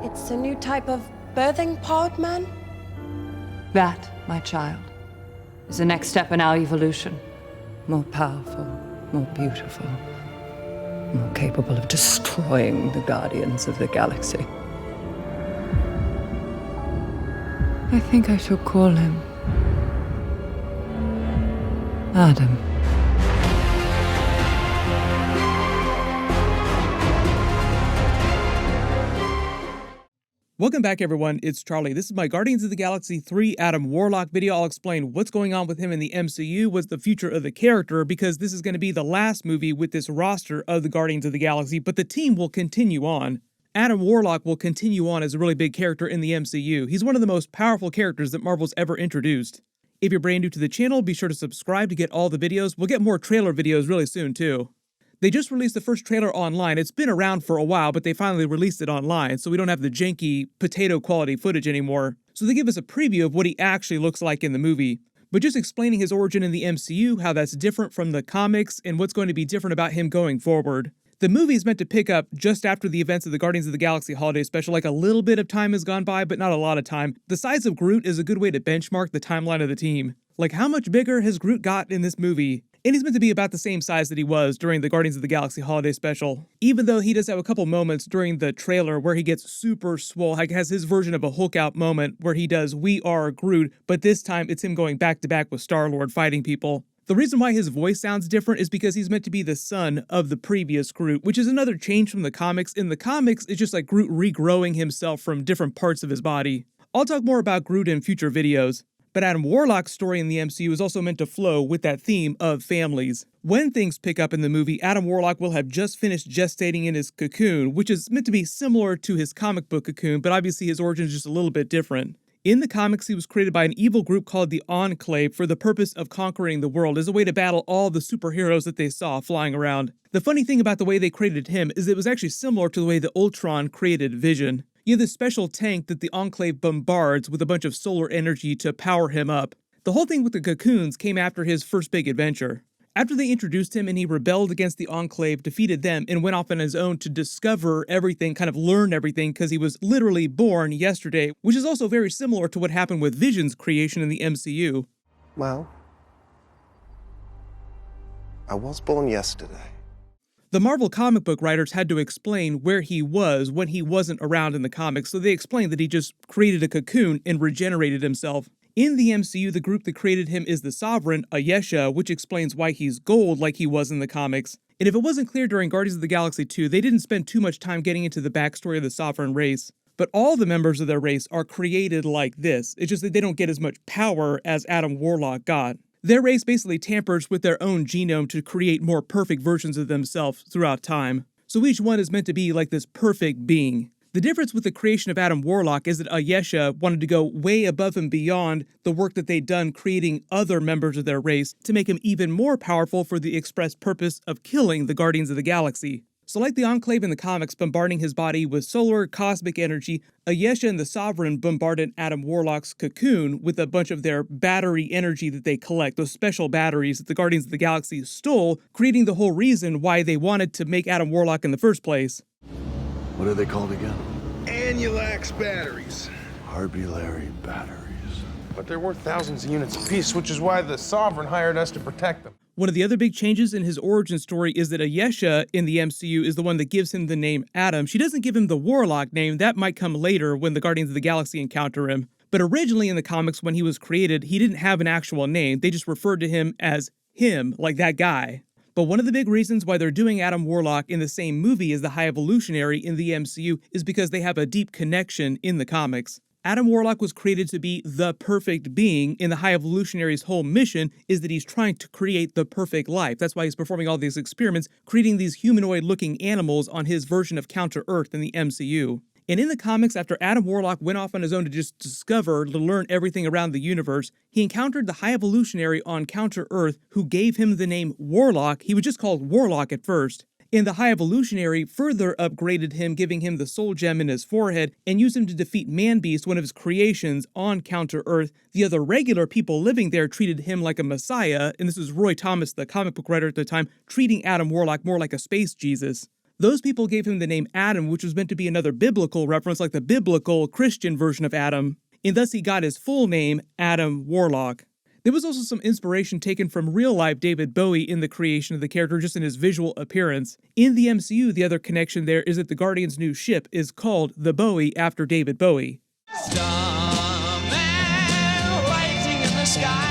It's a new type of birthing pod man? That, my child, is the next step in our evolution. More powerful, more beautiful, more capable of destroying the Guardians of the Galaxy. I think I shall call him Adam. Welcome back, everyone. It's Charlie. This is my Guardians of the Galaxy 3 Adam Warlock video. I'll explain what's going on with him in the MCU, what's the future of the character, because this is going to be the last movie with this roster of the Guardians of the Galaxy, but the team will continue on. Adam Warlock will continue on as a really big character in the MCU. He's one of the most powerful characters that Marvel's ever introduced. If you're brand new to the channel, be sure to subscribe to get all the videos. We'll get more trailer videos really soon, too. They just released the first trailer online. It's been around for a while, but they finally released it online, so we don't have the janky, potato quality footage anymore. So they give us a preview of what he actually looks like in the movie. But just explaining his origin in the MCU, how that's different from the comics, and what's going to be different about him going forward. The movie is meant to pick up just after the events of the Guardians of the Galaxy Holiday Special, like a little bit of time has gone by, but not a lot of time. The size of Groot is a good way to benchmark the timeline of the team. Like, how much bigger has Groot got in this movie? And he's meant to be about the same size that he was during the Guardians of the Galaxy Holiday Special. Even though he does have a couple moments during the trailer where he gets super swole, like has his version of a Hulk out moment where he does "We Are Groot," but this time it's him going back to back with Star-Lord fighting people. The reason why his voice sounds different is because he's meant to be the son of the previous Groot, which is another change from the comics. In the comics, it's just like Groot regrowing himself from different parts of his body. I'll talk more about Groot in future videos. But Adam Warlock's story in the MCU is also meant to flow with that theme of families. When things pick up in the movie, Adam Warlock will have just finished gestating in his cocoon, which is meant to be similar to his comic book cocoon, but obviously his origin is just a little bit different. In the comics, he was created by an evil group called the Enclave for the purpose of conquering the world as a way to battle all the superheroes that they saw flying around. The funny thing about the way they created him is it was actually similar to the way the Ultron created Vision. You have this special tank that the Enclave bombards with a bunch of solar energy to power him up. The whole thing with the cocoons came after his first big adventure. After they introduced him and he rebelled against the Enclave, defeated them, and went off on his own to discover everything, kind of learn everything, because he was literally born yesterday, which is also very similar to what happened with Vision's creation in the MCU. Well, I was born yesterday. The Marvel comic book writers had to explain where he was when he wasn't around in the comics, so they explained that he just created a cocoon and regenerated himself. In the MCU, the group that created him is the Sovereign, Ayesha, which explains why he's gold like he was in the comics. And if it wasn't clear during Guardians of the Galaxy 2, they didn't spend too much time getting into the backstory of the Sovereign race. But all the members of their race are created like this. It's just that they don't get as much power as Adam Warlock got. Their race basically tampers with their own genome to create more perfect versions of themselves throughout time. So each one is meant to be like this perfect being. The difference with the creation of Adam Warlock is that Ayesha wanted to go way above and beyond the work that they'd done creating other members of their race to make him even more powerful for the express purpose of killing the Guardians of the Galaxy. So like the Enclave in the comics bombarding his body with solar cosmic energy, Ayesha and the Sovereign bombarded Adam Warlock's cocoon with a bunch of their battery energy that they collect, those special batteries that the Guardians of the Galaxy stole, creating the whole reason why they wanted to make Adam Warlock in the first place. What are they called again? Annulax batteries. Harbulary batteries. But they're worth thousands of units apiece, which is why the Sovereign hired us to protect them. One of the other big changes in his origin story is that Ayesha in the MCU is the one that gives him the name Adam. She doesn't give him the Warlock name. That might come later when the Guardians of the Galaxy encounter him. But originally in the comics when he was created, he didn't have an actual name. They just referred to him as him, like that guy. But one of the big reasons why they're doing Adam Warlock in the same movie as the High Evolutionary in the MCU is because they have a deep connection in the comics. Adam Warlock was created to be the perfect being, and the High Evolutionary's whole mission is that he's trying to create the perfect life. That's why he's performing all these experiments, creating these humanoid-looking animals on his version of Counter-Earth in the MCU. And in the comics, after Adam Warlock went off on his own to just discover, to learn everything around the universe, he encountered the High Evolutionary on Counter-Earth who gave him the name Warlock. He was just called Warlock at first. And the High Evolutionary further upgraded him, giving him the Soul Gem in his forehead, and used him to defeat Man-Beast, one of his creations, on Counter-Earth. The other regular people living there treated him like a messiah, and this is Roy Thomas, the comic book writer at the time, treating Adam Warlock more like a space Jesus. Those people gave him the name Adam, which was meant to be another biblical reference, like the biblical Christian version of Adam, and thus he got his full name, Adam Warlock. There was also some inspiration taken from real-life David Bowie in the creation of the character, just in his visual appearance. In the MCU, the other connection there is that the Guardians' new ship is called the Bowie after David Bowie. Starman waiting in the sky.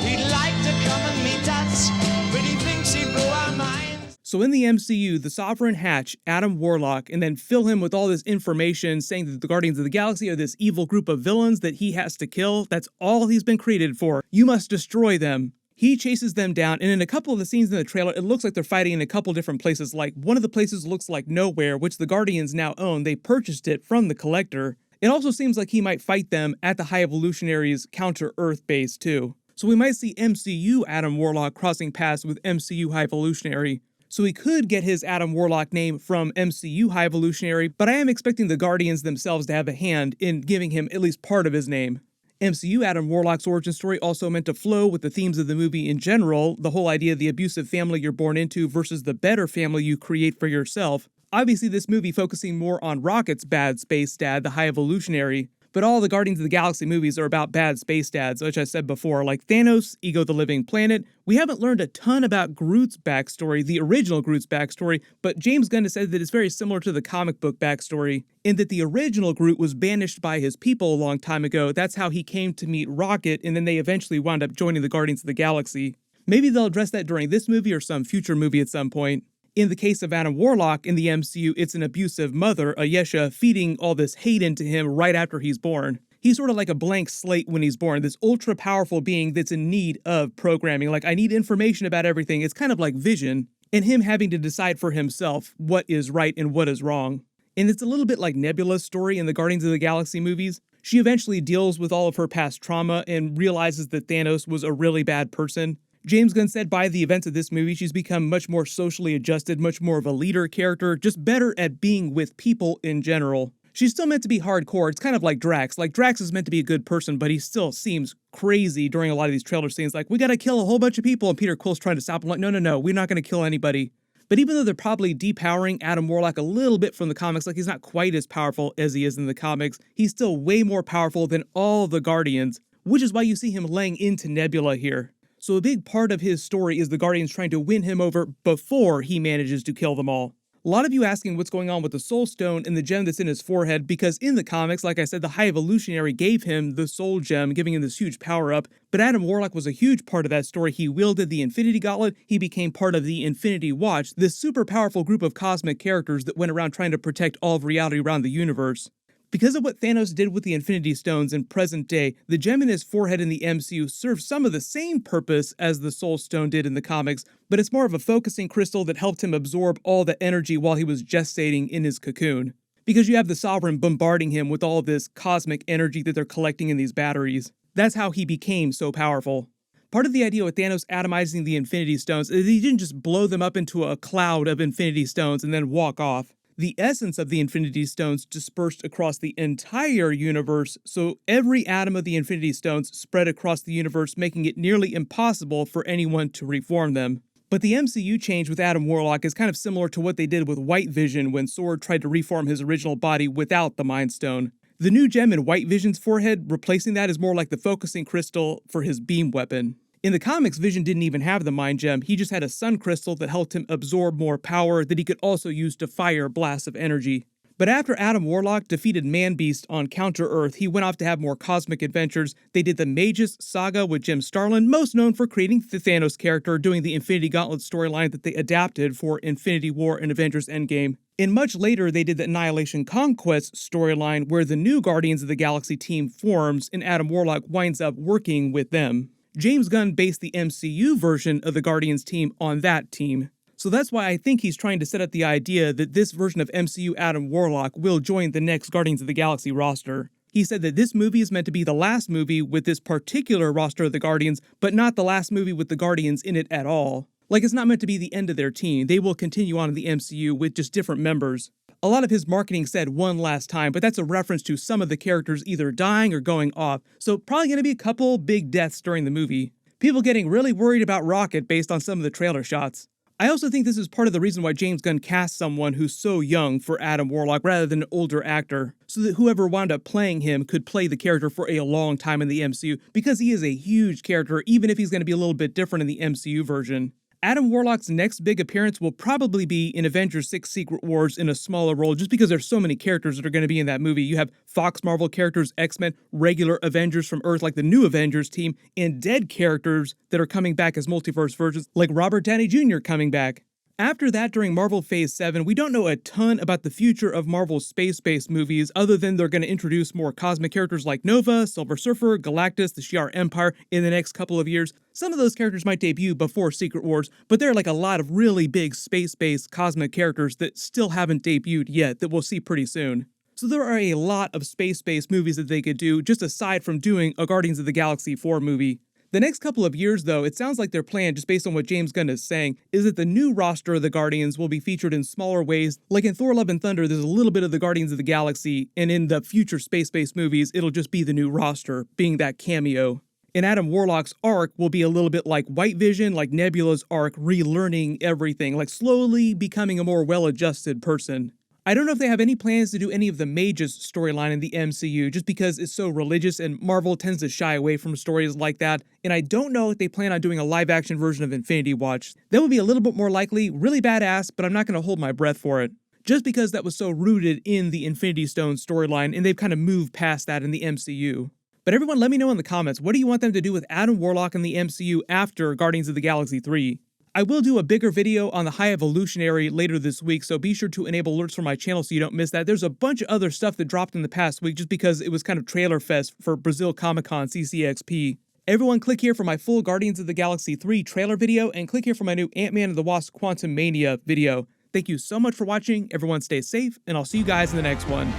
He'd like to come and meet us, but he thinks he'd blow our minds. So in the MCU, the Sovereign hatch Adam Warlock and then fill him with all this information saying that the Guardians of the Galaxy are this evil group of villains that he has to kill. That's all he's been created for. You must destroy them. He chases them down, and in a couple of the scenes in the trailer, it looks like they're fighting in a couple different places. Like, one of the places looks like Nowhere, which the Guardians now own. They purchased it from the Collector. It also seems like he might fight them at the High Evolutionaries' Counter-Earth base, too. So we might see MCU Adam Warlock crossing paths with MCU High Evolutionary. So he could get his Adam Warlock name from MCU High Evolutionary, but I am expecting the Guardians themselves to have a hand in giving him at least part of his name. MCU Adam Warlock's origin story also meant to flow with the themes of the movie in general, the whole idea of the abusive family you're born into versus the better family you create for yourself. Obviously, this movie focusing more on Rocket's bad space dad, the High Evolutionary, but all the Guardians of the Galaxy movies are about bad space dads, which I said before, like Thanos, Ego the Living Planet. We haven't learned a ton about Groot's backstory, the original Groot's backstory, but James Gunn has said that it's very similar to the comic book backstory, in that the original Groot was banished by his people a long time ago. That's how he came to meet Rocket, and then they eventually wound up joining the Guardians of the Galaxy. Maybe they'll address that during this movie or some future movie at some point. In the case of Adam Warlock in the MCU, it's an abusive mother, Ayesha, feeding all this hate into him right after he's born. He's sort of like a blank slate when he's born, this ultra-powerful being that's in need of programming. Like, I need information about everything. It's kind of like Vision, and him having to decide for himself what is right and what is wrong. And it's a little bit like Nebula's story in the Guardians of the Galaxy movies. She eventually deals with all of her past trauma and realizes that Thanos was a really bad person. James Gunn said by the events of this movie, she's become much more socially adjusted, much more of a leader character, just better at being with people in general. She's still meant to be hardcore. It's kind of like Drax. Like, Drax is meant to be a good person, but he still seems crazy during a lot of these trailer scenes. Like, we gotta kill a whole bunch of people, and Peter Quill's trying to stop him. Like, no, we're not gonna kill anybody. But even though they're probably depowering Adam Warlock a little bit from the comics, like he's not quite as powerful as he is in the comics, he's still way more powerful than all the Guardians, which is why you see him laying into Nebula here. So a big part of his story is the Guardians trying to win him over before he manages to kill them all. A lot of you asking what's going on with the Soul Stone and the gem that's in his forehead, because in the comics, like I said, the High Evolutionary gave him the Soul Gem, giving him this huge power-up, but Adam Warlock was a huge part of that story. He wielded the Infinity Gauntlet, he became part of the Infinity Watch, this super powerful group of cosmic characters that went around trying to protect all of reality around the universe. Because of what Thanos did with the Infinity Stones in present day, the gem in his forehead in the MCU serves some of the same purpose as the Soul Stone did in the comics, but it's more of a focusing crystal that helped him absorb all the energy while he was gestating in his cocoon. Because you have the Sovereign bombarding him with all of this cosmic energy that they're collecting in these batteries. That's how he became so powerful. Part of the idea with Thanos atomizing the Infinity Stones is he didn't just blow them up into a cloud of Infinity Stones and then walk off. The essence of the Infinity Stones dispersed across the entire universe, so every atom of the Infinity Stones spread across the universe, making it nearly impossible for anyone to reform them. But the MCU change with Adam Warlock is kind of similar to what they did with White Vision when Sword tried to reform his original body without the Mind Stone. The new gem in White Vision's forehead, replacing that, is more like the focusing crystal for his beam weapon. In the comics, Vision didn't even have the Mind Gem. He just had a sun crystal that helped him absorb more power that he could also use to fire blasts of energy. But after Adam Warlock defeated Man-Beast on Counter-Earth, he went off to have more cosmic adventures. They did the Magus Saga with Jim Starlin, most known for creating the Thanos character, doing the Infinity Gauntlet storyline that they adapted for Infinity War and Avengers Endgame. And much later, they did the Annihilation Conquest storyline, where the new Guardians of the Galaxy team forms, and Adam Warlock winds up working with them. James Gunn based the MCU version of the Guardians team on that team. So that's why I think he's trying to set up the idea that this version of MCU Adam Warlock will join the next Guardians of the Galaxy roster. He said that this movie is meant to be the last movie with this particular roster of the Guardians, but not the last movie with the Guardians in it at all. Like, it's not meant to be the end of their team. They will continue on in the MCU with just different members. A lot of his marketing said one last time, but that's a reference to some of the characters either dying or going off, so probably going to be a couple big deaths during the movie. People getting really worried about Rocket based on some of the trailer shots. I also think this is part of the reason why James Gunn cast someone who's so young for Adam Warlock rather than an older actor, so that whoever wound up playing him could play the character for a long time in the MCU, because he is a huge character, even if he's going to be a little bit different in the MCU version. Adam Warlock's next big appearance will probably be in Avengers 6 Secret Wars in a smaller role, just because there's so many characters that are going to be in that movie. You have Fox Marvel characters, X-Men, regular Avengers from Earth like the new Avengers team, and dead characters that are coming back as multiverse versions, like Robert Downey Jr. coming back. After that, during Marvel Phase 7, we don't know a ton about the future of Marvel's space-based movies, other than they're going to introduce more cosmic characters like Nova, Silver Surfer, Galactus, the Shi'ar Empire in the next couple of years. Some of those characters might debut before Secret Wars, but there are like a lot of really big space-based cosmic characters that still haven't debuted yet that we'll see pretty soon. So there are a lot of space-based movies that they could do, just aside from doing a Guardians of the Galaxy 4 movie. The next couple of years, though, it sounds like their plan, just based on what James Gunn is saying, is that the new roster of the Guardians will be featured in smaller ways. Like in Thor Love and Thunder, there's a little bit of the Guardians of the Galaxy, and in the future space-based movies, it'll just be the new roster, being that cameo. And Adam Warlock's arc will be a little bit like White Vision, like Nebula's arc, relearning everything, like slowly becoming a more well-adjusted person. I don't know if they have any plans to do any of the Mage's storyline in the MCU, just because it's so religious and Marvel tends to shy away from stories like that, and I don't know if they plan on doing a live-action version of Infinity Watch. That would be a little bit more likely, really badass, but I'm not going to hold my breath for it. Just because that was so rooted in the Infinity Stone storyline, and they've kind of moved past that in the MCU. But everyone let me know in the comments, what do you want them to do with Adam Warlock in the MCU after Guardians of the Galaxy 3? I will do a bigger video on the High Evolutionary later this week, so be sure to enable alerts for my channel so you don't miss that. There's a bunch of other stuff that dropped in the past week just because it was kind of trailer fest for Brazil Comic-Con CCXP. Everyone click here for my full Guardians of the Galaxy 3 trailer video, and click here for my new Ant-Man and the Wasp Quantumania video. Thank you so much for watching, everyone stay safe, and I'll see you guys in the next one.